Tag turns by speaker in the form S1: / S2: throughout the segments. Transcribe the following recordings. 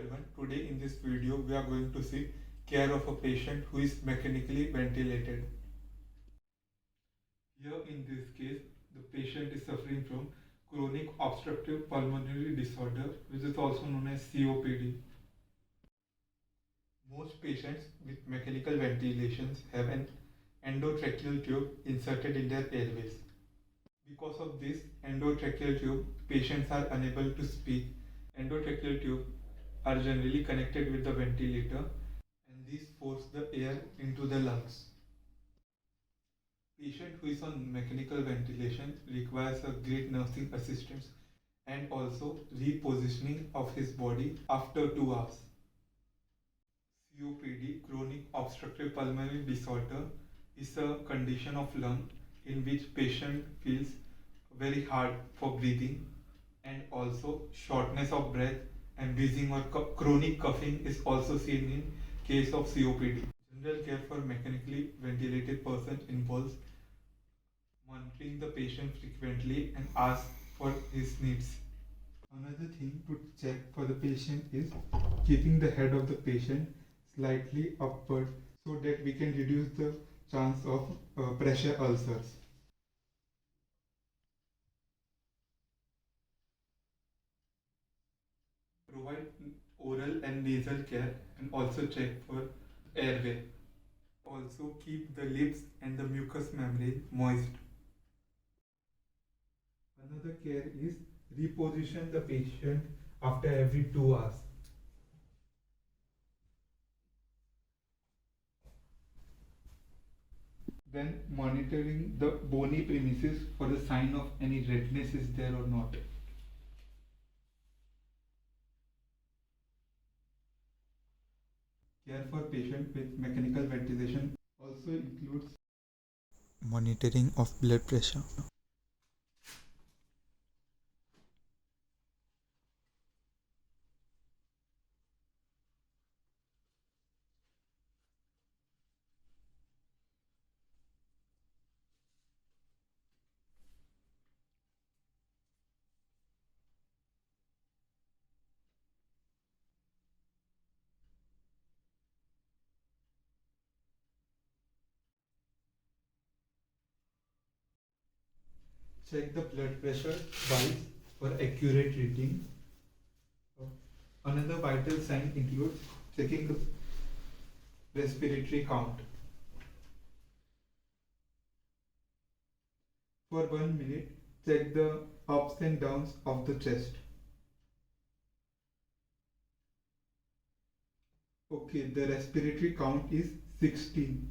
S1: everyone. Today in this video we are going to see care of a patient who is mechanically ventilated. Here in this case the patient is suffering from chronic obstructive pulmonary disorder, which is also known as COPD. Most patients with mechanical ventilations have an endotracheal tube inserted in their airways. Because of this endotracheal tube, patients are unable to speak. Endotracheal tube are generally connected with the ventilator and these force the air into the lungs. Patient who is on mechanical ventilation requires a great nursing assistance and also repositioning of his body after 2 hours. COPD, chronic obstructive pulmonary disorder, is a condition of lung in which patient feels very hard for breathing and also shortness of breath and wheezing or chronic coughing is also seen in case of COPD. General care for mechanically ventilated person involves monitoring the patient frequently and ask for his needs. Another thing to check for the patient is keeping the head of the patient slightly upward so that we can reduce the chance of pressure ulcers. Provide oral and nasal care and also check for airway. Also keep the lips and the mucous membrane moist. Another care is reposition the patient after every 2 hours. Then monitoring the bony premises for the sign of any redness is there or not. Care for patient with mechanical ventilation also includes monitoring of blood pressure. Check the blood pressure twice for accurate reading. Another vital sign includes checking the respiratory count. For 1 minute, check the ups and downs of the chest. Okay, the respiratory count is 16.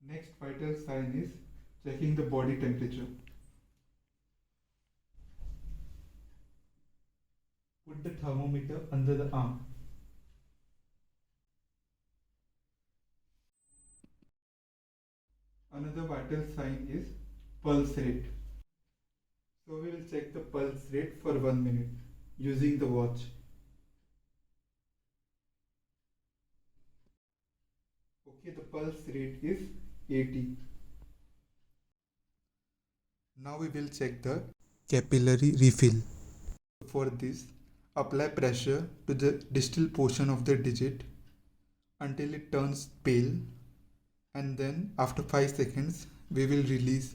S1: Next vital sign is checking the body temperature. Put the thermometer under the arm. Another vital sign is pulse rate. So we will check the pulse rate for 1 minute using the watch. Okay, the pulse rate is 80. Now we will check the capillary refill. For this, apply pressure to the distal portion of the digit until it turns pale, and then after 5 seconds we will release.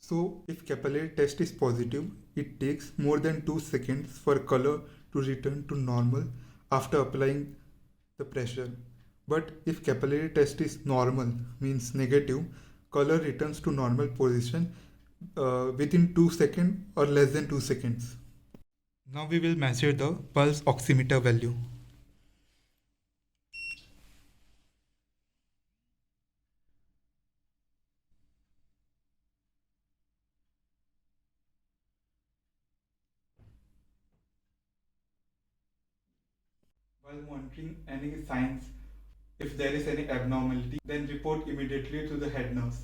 S1: So if capillary test is positive, it takes more than 2 seconds for color to return to normal after applying the pressure. But if capillary test is normal, means negative, color returns to normal position within 2 seconds or less than 2 seconds. Now we will measure the pulse oximeter value. While monitoring any signs, if there is any abnormality, then report immediately to the head nurse.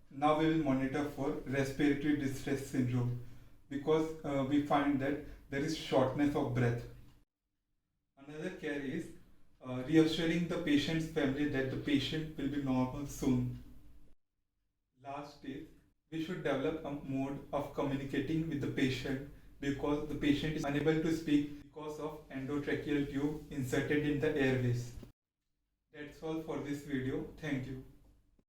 S1: Now we will monitor for respiratory distress syndrome because we find that there is shortness of breath. Another care is reassuring the patient's family that the patient will be normal soon. Last is we should develop a mode of communicating with the patient because the patient is unable to speak because of endotracheal tube inserted in the airways. That's all for this video. Thank you.